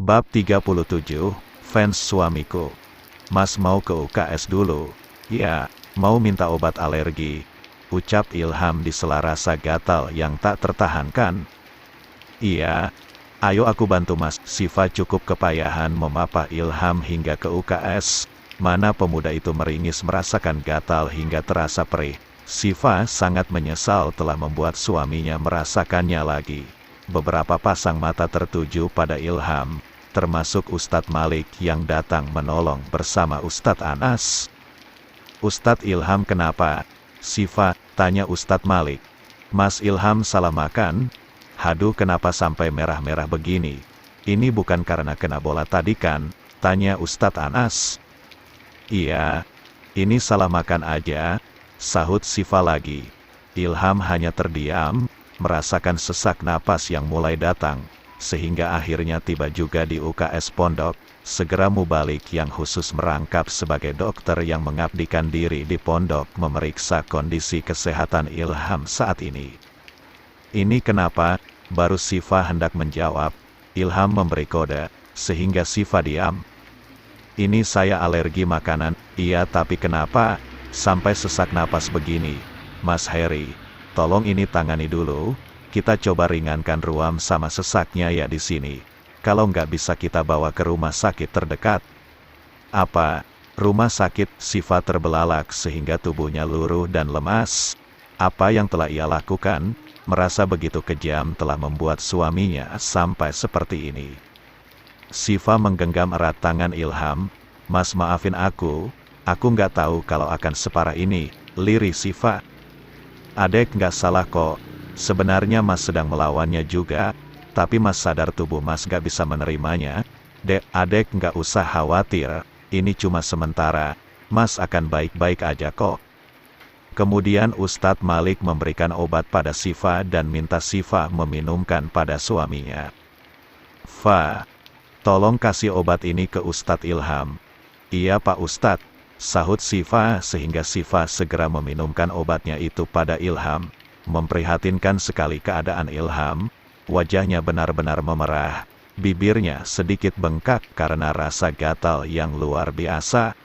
Bab 37, Fans Suamiku. Mas mau ke UKS dulu? Ya, mau minta obat alergi, ucap Ilham di sela rasa gatal yang tak tertahankan. Iya, ayo aku bantu Mas. Siva cukup kepayahan memapah Ilham hingga ke UKS. Mana pemuda itu meringis merasakan gatal hingga terasa perih. Siva sangat menyesal telah membuat suaminya merasakannya lagi. Beberapa pasang mata tertuju pada Ilham, termasuk Ustadz Malik yang datang menolong bersama Ustadz Anas. Ustadz Ilham kenapa? Siva, tanya Ustadz Malik. Mas Ilham salah makan? Haduh, kenapa sampai merah-merah begini? Ini bukan karena kena bola tadi kan? Tanya Ustadz Anas. Iya, ini salah makan aja, sahut Siva lagi. Ilham hanya terdiam, merasakan sesak napas yang mulai datang, sehingga akhirnya tiba juga di UKS Pondok. Segera Mubalik yang khusus merangkap sebagai dokter yang mengabdikan diri di pondok memeriksa kondisi kesehatan Ilham saat ini. Ini kenapa? Baru Siva hendak menjawab, Ilham memberi kode, sehingga Siva diam. Ini saya alergi makanan. Iya, tapi kenapa sampai sesak napas begini? Mas Heri, tolong ini tangani dulu. Kita coba ringankan ruam sama sesaknya ya di sini. Kalau nggak bisa kita bawa ke rumah sakit terdekat. Apa? Rumah sakit? Siva terbelalak sehingga tubuhnya luruh dan lemas. Apa yang telah ia lakukan? Merasa begitu kejam telah membuat suaminya sampai seperti ini. Siva menggenggam erat tangan Ilham. Mas, maafin aku nggak tahu kalau akan separah ini, lirih Siva. Adek nggak salah kok, sebenarnya Mas sedang melawannya juga, tapi Mas sadar tubuh Mas nggak bisa menerimanya. Adek nggak usah khawatir, ini cuma sementara, Mas akan baik-baik aja kok. Kemudian Ustadz Malik memberikan obat pada Siva dan minta Siva meminumkan pada suaminya. Fa, tolong kasih obat ini ke Ustadz Ilham. Iya Pak Ustadz, sahut Siva sehingga Siva segera meminumkan obatnya itu pada Ilham. Memprihatinkan sekali keadaan Ilham, wajahnya benar-benar memerah, bibirnya sedikit bengkak karena rasa gatal yang luar biasa.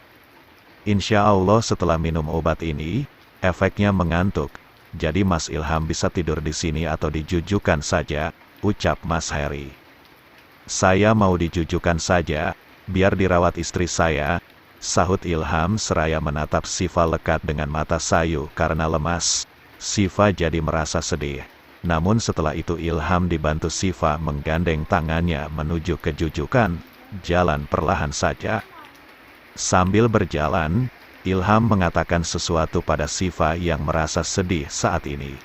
Insya Allah setelah minum obat ini, efeknya mengantuk, jadi Mas Ilham bisa tidur di sini atau dijujukan saja, ucap Mas Heri. Saya mau dijujukan saja, biar dirawat istri saya, sahut Ilham seraya menatap Siva lekat dengan mata sayu karena lemas. Siva jadi merasa sedih. Namun setelah itu Ilham dibantu Siva menggandeng tangannya menuju kejujukan, jalan perlahan saja. Sambil berjalan, Ilham mengatakan sesuatu pada Siva yang merasa sedih saat ini.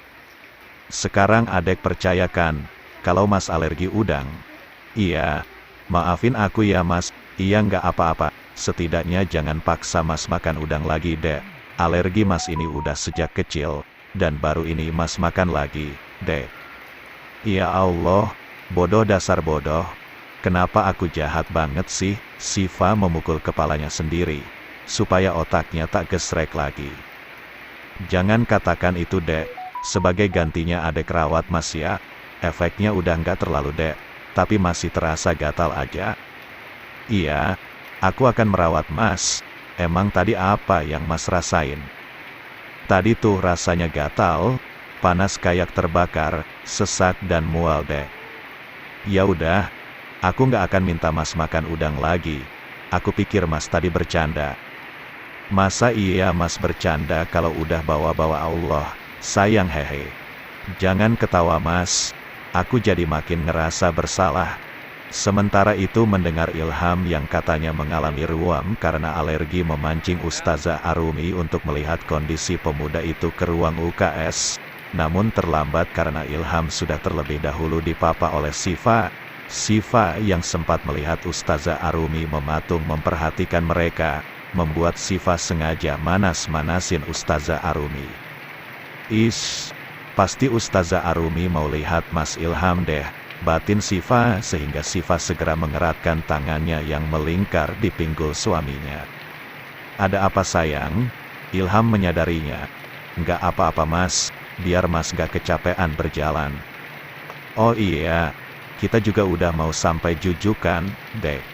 Sekarang adek percayakan, kalau Mas alergi udang. Iya, maafin aku ya Mas. Iya nggak apa-apa, setidaknya jangan paksa Mas makan udang lagi dek. Alergi Mas ini udah sejak kecil, dan baru ini Mas makan lagi, dek. Ya Allah, bodoh dasar bodoh. Kenapa aku jahat banget sih? Siva memukul kepalanya sendiri, supaya otaknya tak gesrek lagi. Jangan katakan itu dek, sebagai gantinya adek rawat Mas ya. Efeknya udah nggak terlalu dek, tapi masih terasa gatal aja. Iya, aku akan merawat Mas. Emang tadi apa yang Mas rasain? Tadi tuh rasanya gatal, panas kayak terbakar, sesak dan mual deh. Ya udah, aku nggak akan minta Mas makan udang lagi. Aku pikir Mas tadi bercanda. Masa iya Mas bercanda kalau udah bawa-bawa Allah, sayang hehe. Jangan ketawa Mas, aku jadi makin ngerasa bersalah. Sementara itu mendengar Ilham yang katanya mengalami ruam karena alergi memancing Ustazah Arumi untuk melihat kondisi pemuda itu ke ruang UKS. Namun terlambat karena Ilham sudah terlebih dahulu dipapa oleh Siva. Siva yang sempat melihat Ustazah Arumi mematung memperhatikan mereka, membuat Siva sengaja manas-manasin Ustazah Arumi. Pasti Ustazah Arumi mau lihat Mas Ilham deh, batin Siva sehingga Siva segera mengeratkan tangannya yang melingkar di pinggul suaminya. Ada apa sayang? Ilham menyadarinya. Nggak apa-apa Mas, biar Mas gak kecapean berjalan. Oh iya, kita juga udah mau sampai jujukan, Dek.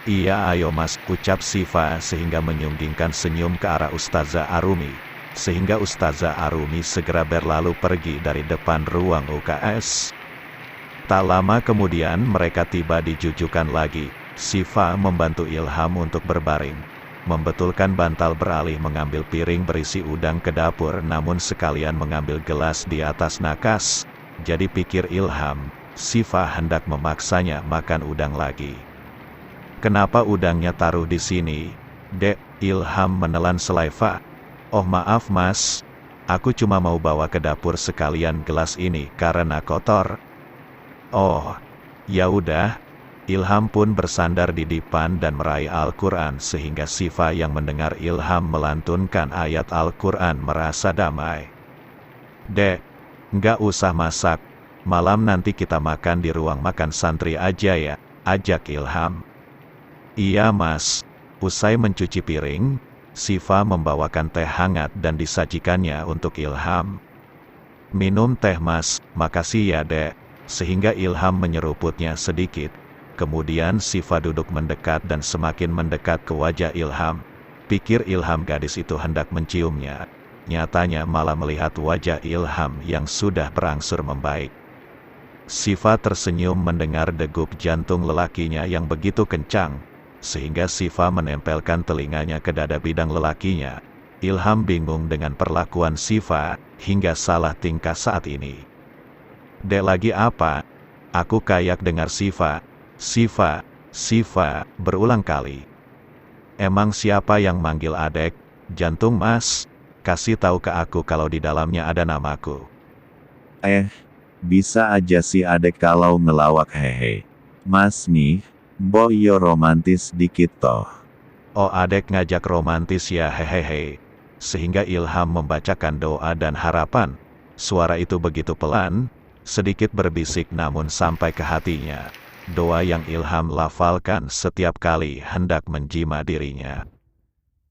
Iya ayo Mas, ucap Siva sehingga menyunggingkan senyum ke arah Ustazah Arumi. Sehingga Ustazah Arumi segera berlalu pergi dari depan ruang UKS. Tak lama kemudian mereka tiba di jujukan lagi. Siva membantu Ilham untuk berbaring. Membetulkan bantal beralih mengambil piring berisi udang ke dapur namun sekalian mengambil gelas di atas nakas. Jadi pikir Ilham, Siva hendak memaksanya makan udang lagi. Kenapa udangnya taruh di sini? Dek, Ilham menelan selaiva. Oh maaf Mas, aku cuma mau bawa ke dapur sekalian gelas ini karena kotor. Oh, ya udah. Ilham pun bersandar di dipan dan meraih Al-Quran sehingga Siva yang mendengar Ilham melantunkan ayat Al-Quran merasa damai. Dek, nggak usah masak, malam nanti kita makan di ruang makan santri aja ya, ajak Ilham. Iya Mas, usai mencuci piring, Siva membawakan teh hangat dan disajikannya untuk Ilham. Minum teh Mas, makasih ya Dek, sehingga Ilham menyeruputnya sedikit. Kemudian Siva duduk mendekat dan semakin mendekat ke wajah Ilham. Pikir Ilham gadis itu hendak menciumnya. Nyatanya malah melihat wajah Ilham yang sudah berangsur membaik. Siva tersenyum mendengar degup jantung lelakinya yang begitu kencang, sehingga Siva menempelkan telinganya ke dada bidang lelakinya. Ilham bingung dengan perlakuan Siva, hingga salah tingkah saat ini. Dek lagi apa? Aku kayak dengar Siva. Siva, berulang kali. Emang siapa yang manggil adek? Jantung Mas, kasih tahu ke aku kalau di dalamnya ada namaku. Bisa aja si adek kalau ngelawak hehe. Mas nih, boyo romantis dikit toh. Oh adek ngajak romantis ya hehehe. Sehingga Ilham membacakan doa dan harapan. Suara itu begitu pelan, sedikit berbisik namun sampai ke hatinya. Doa yang Ilham lafalkan setiap kali hendak menjima dirinya.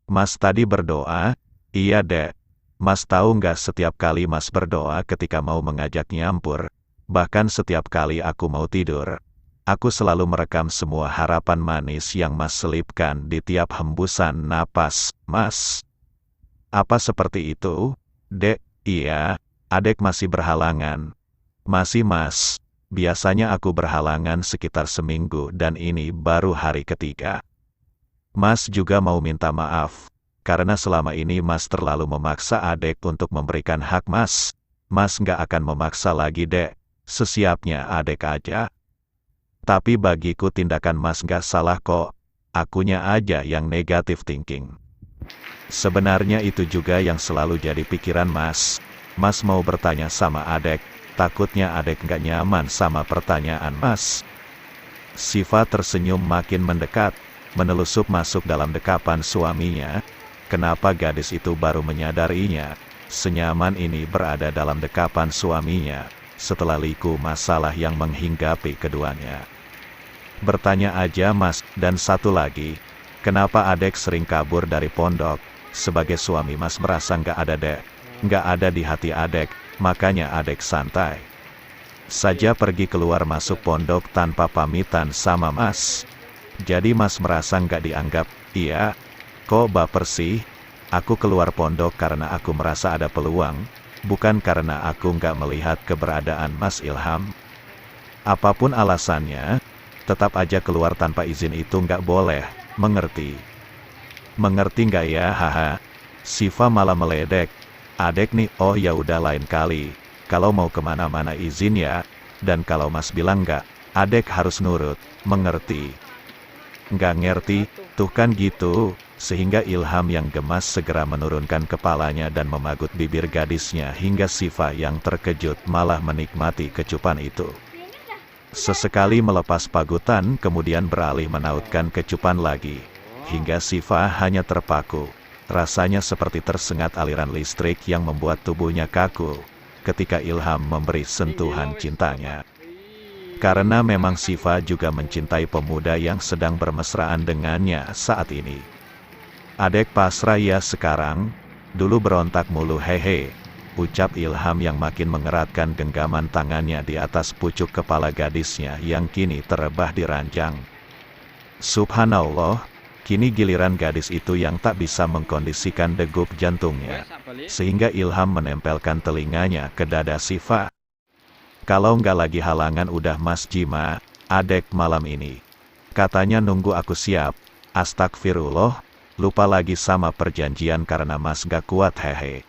Mas tadi berdoa? Iya Dek. Mas tahu nggak setiap kali Mas berdoa ketika mau mengajak nyampur, bahkan setiap kali aku mau tidur, aku selalu merekam semua harapan manis yang Mas selipkan di tiap hembusan napas, Mas. Apa seperti itu? Dek, iya, adek masih berhalangan. Masih Mas. Biasanya aku berhalangan sekitar seminggu dan ini baru hari ketiga. Mas juga mau minta maaf, karena selama ini Mas terlalu memaksa adek untuk memberikan hak Mas. Mas nggak akan memaksa lagi Dek, sesiapnya adek aja. Tapi bagiku tindakan Mas nggak salah kok, akunya aja yang negatif thinking. Sebenarnya itu juga yang selalu jadi pikiran Mas. Mas mau bertanya sama adek, takutnya adek nggak nyaman sama pertanyaan Mas. Siva tersenyum makin mendekat, menelusup masuk dalam dekapan suaminya. Kenapa gadis itu baru menyadarinya? Senyaman ini berada dalam dekapan suaminya, setelah liku masalah yang menghinggapi keduanya. Bertanya aja Mas, dan satu lagi, kenapa adek sering kabur dari pondok? Sebagai suami Mas merasa nggak ada Dek, nggak ada di hati adek. Makanya adek santai saja pergi keluar masuk pondok tanpa pamitan sama Mas. Jadi Mas merasa nggak dianggap. Iya, kok baper sih? Aku keluar pondok karena aku merasa ada peluang, bukan karena aku nggak melihat keberadaan Mas Ilham. Apapun alasannya, tetap aja keluar tanpa izin itu nggak boleh, mengerti? Mengerti nggak ya? Haha. Siva malah meledek. Adek nih, oh ya udah lain kali. Kalau mau kemana-mana izin ya. Dan kalau Mas bilang nggak, adek harus nurut, mengerti? Nggak ngerti, tuh kan gitu. Sehingga Ilham yang gemas segera menurunkan kepalanya dan memagut bibir gadisnya hingga Siva yang terkejut malah menikmati kecupan itu. Sesekali melepas pagutan kemudian beralih menautkan kecupan lagi. Hingga Siva hanya terpaku. Rasanya seperti tersengat aliran listrik yang membuat tubuhnya kaku, ketika Ilham memberi sentuhan cintanya. Karena memang Siva juga mencintai pemuda yang sedang bermesraan dengannya saat ini. Adek pasrah ya sekarang, dulu berontak mulu hehe. ucap Ilham yang makin mengeratkan genggaman tangannya di atas pucuk kepala gadisnya yang kini terebah di ranjang. Subhanallah, kini giliran gadis itu yang tak bisa mengkondisikan degup jantungnya, sehingga Ilham menempelkan telinganya ke dada Sifa. Kalau nggak lagi halangan udah Mas Jima, adek malam ini. Katanya nunggu aku siap. Astagfirullah, lupa lagi sama perjanjian karena Mas gak kuat hehe.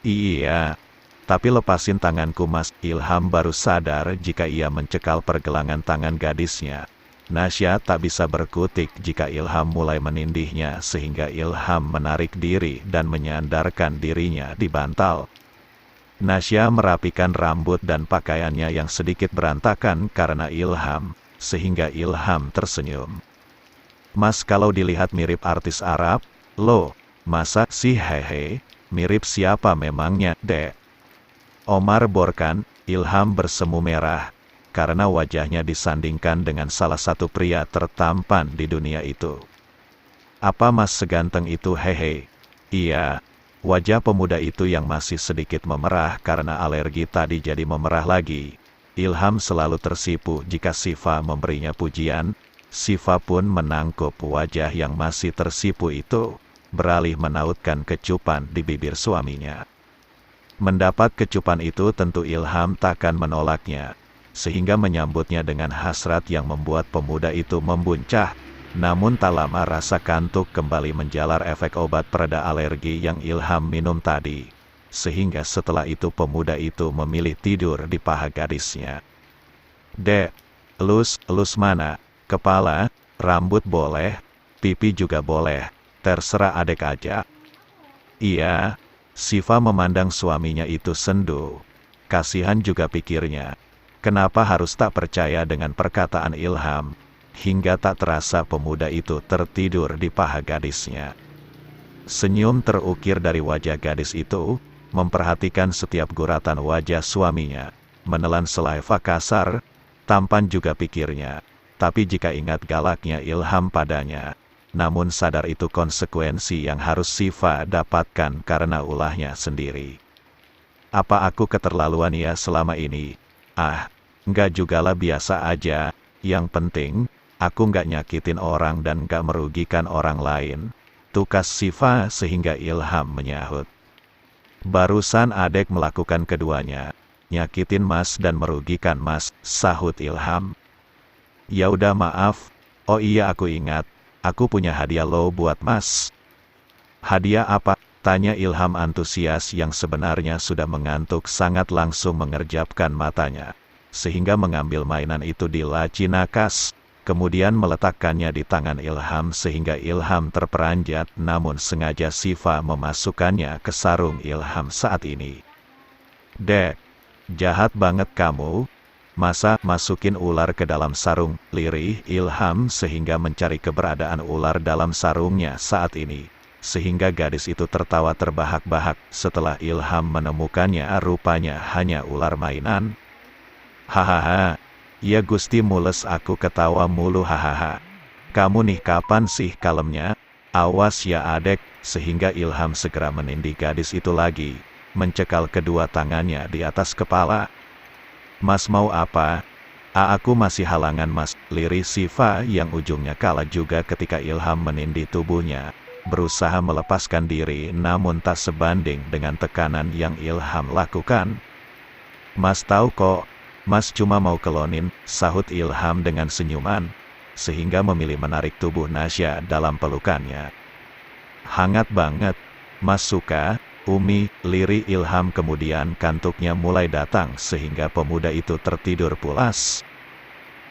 Iya, tapi lepasin tanganku Mas. Ilham baru sadar jika ia mencekal pergelangan tangan gadisnya. Nasya tak bisa berkutik jika Ilham mulai menindihnya sehingga Ilham menarik diri dan menyandarkan dirinya di bantal. Nasya merapikan rambut dan pakaiannya yang sedikit berantakan karena Ilham, sehingga Ilham tersenyum. Mas kalau dilihat mirip artis Arab, loh, masa sih hehe, mirip siapa memangnya, dek? Omar Borkan, Ilham bersemu merah, karena wajahnya disandingkan dengan salah satu pria tertampan di dunia itu. Apa mas seganteng itu hehe? Iya. Wajah pemuda itu yang masih sedikit memerah karena alergi tadi jadi memerah lagi. Ilham selalu tersipu jika Sifa memberinya pujian. Sifa pun menangkup wajah yang masih tersipu itu, beralih menautkan kecupan di bibir suaminya. Mendapat kecupan itu tentu Ilham takkan menolaknya, sehingga menyambutnya dengan hasrat yang membuat pemuda itu membuncah. Namun tak lama rasa kantuk kembali menjalar efek obat pereda alergi yang Ilham minum tadi. Sehingga setelah itu pemuda itu memilih tidur di paha gadisnya. Dek, elus mana? Kepala, rambut boleh, pipi juga boleh, terserah adek aja. Iya, Sifa memandang suaminya itu sendu. Kasihan juga pikirnya. Kenapa harus tak percaya dengan perkataan Ilham? Hingga tak terasa pemuda itu tertidur di paha gadisnya. Senyum terukir dari wajah gadis itu, memperhatikan setiap guratan wajah suaminya, menelan selaiva kasar, tampan juga pikirnya. Tapi jika ingat galaknya Ilham padanya, namun sadar itu konsekuensi yang harus Sifa dapatkan karena ulahnya sendiri. Apa aku keterlaluan ya selama ini? Ah, enggak jugalah biasa aja, yang penting, aku nggak nyakitin orang dan nggak merugikan orang lain. Tukas Sifa sehingga Ilham menyahut. Barusan adek melakukan keduanya. Nyakitin mas dan merugikan mas, sahut Ilham. Ya udah maaf. Oh iya aku ingat. Aku punya hadiah lo buat mas. Hadiah apa? Tanya Ilham antusias yang sebenarnya sudah mengantuk sangat langsung mengerjapkan matanya. Sehingga mengambil mainan itu di laci nakas. Kemudian meletakkannya di tangan Ilham sehingga Ilham terperanjat namun sengaja Sifa memasukkannya ke sarung Ilham saat ini. Dek, jahat banget kamu. Masa masukin ular ke dalam sarung, lirih Ilham sehingga mencari keberadaan ular dalam sarungnya saat ini. Sehingga gadis itu tertawa terbahak-bahak setelah Ilham menemukannya rupanya hanya ular mainan. Hahaha. Ya Gusti mules aku ketawa mulu hahaha. Kamu nih kapan sih kalemnya? Awas ya adek, sehingga Ilham segera menindih gadis itu lagi, mencekal kedua tangannya di atas kepala. Mas mau apa? Aku masih halangan mas, lirih Sifa yang ujungnya kalah juga ketika Ilham menindih tubuhnya, berusaha melepaskan diri namun tak sebanding dengan tekanan yang Ilham lakukan. Mas tahu kok. Mas cuma mau kelonin, sahut Ilham dengan senyuman, sehingga memilih menarik tubuh Nasya dalam pelukannya. Hangat banget, Mas suka, Umi, lirih Ilham kemudian kantuknya mulai datang sehingga pemuda itu tertidur pulas.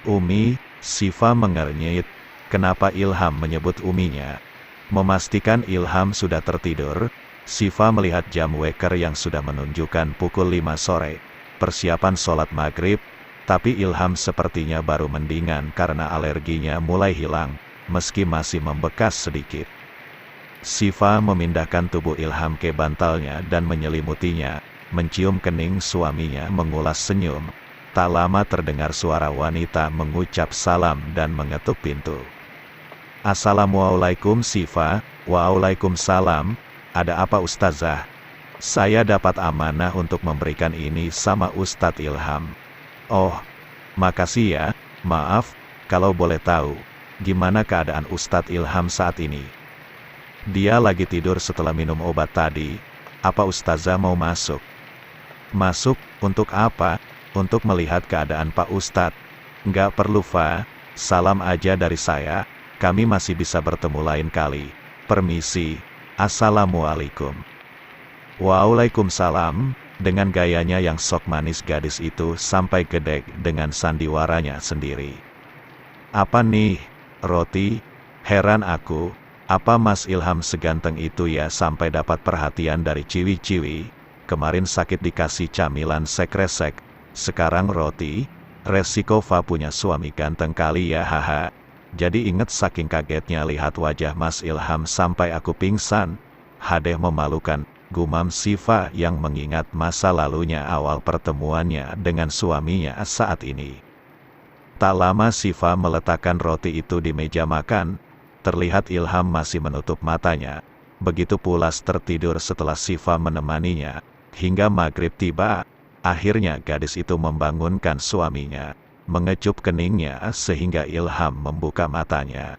Umi, Sifa mengernyit, kenapa Ilham menyebut uminya? Memastikan Ilham sudah tertidur, Sifa melihat jam weker yang sudah menunjukkan pukul 5 sore. Persiapan sholat maghrib, tapi Ilham sepertinya baru mendingan karena alerginya mulai hilang, meski masih membekas sedikit. Sifa memindahkan tubuh Ilham ke bantalnya dan menyelimutinya, mencium kening suaminya mengulas senyum. Tak lama terdengar suara wanita mengucap salam dan mengetuk pintu. Assalamualaikum Sifa. Waalaikumsalam. Ada apa Ustazah? Saya dapat amanah untuk memberikan ini sama Ustadz Ilham. Oh, makasih ya. Maaf, kalau boleh tahu, gimana keadaan Ustadz Ilham saat ini? Dia lagi tidur setelah minum obat tadi. Apa Ustazah mau masuk? Masuk, untuk apa? Untuk melihat keadaan Pak Ustadz. Nggak perlu, Fa. Salam aja dari saya. Kami masih bisa bertemu lain kali. Permisi. Assalamualaikum. Waalaikumsalam. Dengan gayanya yang sok manis gadis itu sampai gedek dengan sandiwaranya sendiri. Apa nih, Roti? Heran aku, apa Mas Ilham seganteng itu ya sampai dapat perhatian dari ciwi-ciwi? Kemarin sakit dikasih camilan sekresek, sekarang Roti, resiko Fa punya suami ganteng kali ya haha. Jadi inget saking kagetnya lihat wajah Mas Ilham sampai aku pingsan. Hadeh memalukan. Gumam Siva yang mengingat masa lalunya awal pertemuannya dengan suaminya saat ini. Tak lama Siva meletakkan roti itu di meja makan, terlihat Ilham masih menutup matanya, begitu pulas tertidur setelah Siva menemaninya, hingga maghrib tiba, akhirnya gadis itu membangunkan suaminya, mengecup keningnya sehingga Ilham membuka matanya.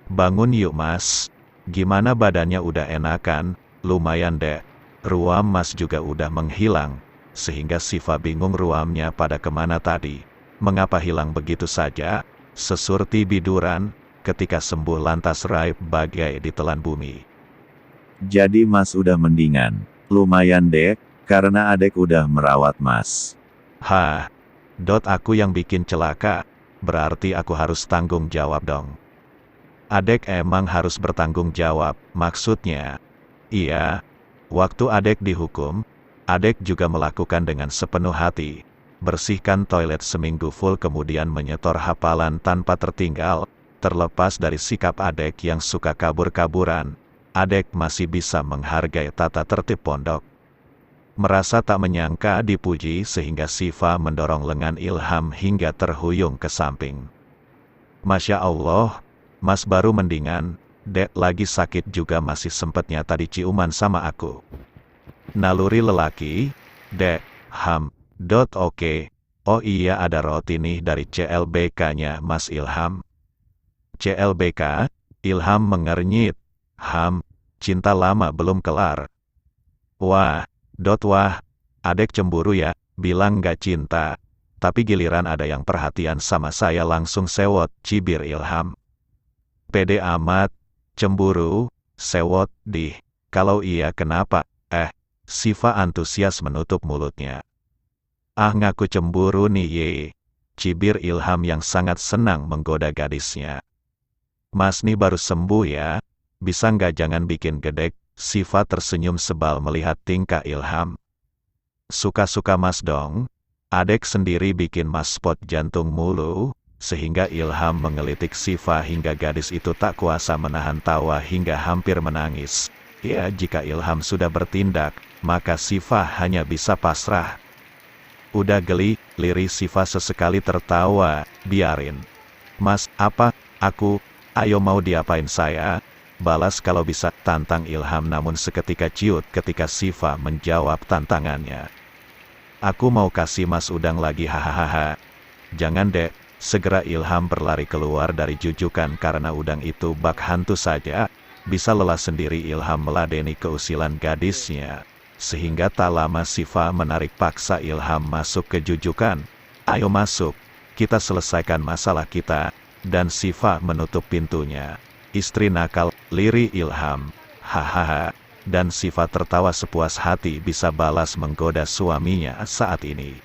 Bangun yuk Mas, gimana badannya udah enakan? Lumayan deh, ruam Mas juga udah menghilang, sehingga Siva bingung ruamnya pada kemana tadi. Mengapa hilang begitu saja, sesurti biduran, ketika sembuh lantas raib bagai ditelan bumi. Jadi Mas udah mendingan. Lumayan deh, karena adek udah merawat Mas. Hah, aku yang bikin celaka, berarti aku harus tanggung jawab dong. Adek emang harus bertanggung jawab, maksudnya. Iya, waktu adek dihukum, adek juga melakukan dengan sepenuh hati, bersihkan toilet seminggu full kemudian menyetor hafalan tanpa tertinggal, terlepas dari sikap adek yang suka kabur-kaburan, adek masih bisa menghargai tata tertib pondok. Merasa tak menyangka dipuji sehingga Siva mendorong lengan Ilham hingga terhuyung ke samping. Masya Allah, Mas baru mendingan. Dek lagi sakit juga masih sempetnya tadi ciuman sama aku. Naluri lelaki, Dek, oke. Oh iya ada roti nih dari CLBK-nya Mas Ilham. CLBK, Ilham mengernyit. Cinta lama belum kelar. Wah, adek cemburu ya, bilang gak cinta. Tapi giliran ada yang perhatian sama saya langsung sewot, cibir Ilham. Pede amat. Cemburu, sewot, kalau iya kenapa, Siva antusias menutup mulutnya. Ah ngaku cemburu nih ye, cibir Ilham yang sangat senang menggoda gadisnya. Mas nih baru sembuh ya, bisa nggak jangan bikin gedek, Siva tersenyum sebal melihat tingkah Ilham. Suka-suka Mas dong, adek sendiri bikin Mas spot jantung mulu. Sehingga Ilham mengelitik Siva hingga gadis itu tak kuasa menahan tawa hingga hampir menangis. Ya jika Ilham sudah bertindak, maka Siva hanya bisa pasrah. Udah geli, lirih Siva sesekali tertawa, biarin. Mas, apa, ayo mau diapain saya? Balas kalau bisa, tantang Ilham namun seketika ciut ketika Siva menjawab tantangannya. Aku mau kasih Mas udang lagi hahaha. Jangan dek. Segera Ilham berlari keluar dari jujukan karena udang itu bak hantu saja, bisa lelah sendiri Ilham meladeni keusilan gadisnya. Sehingga tak lama Siva menarik paksa Ilham masuk ke jujukan. Ayo masuk, kita selesaikan masalah kita, dan Siva menutup pintunya. Istri nakal, lirih Ilham, hahaha, dan Siva tertawa sepuas hati bisa balas menggoda suaminya saat ini.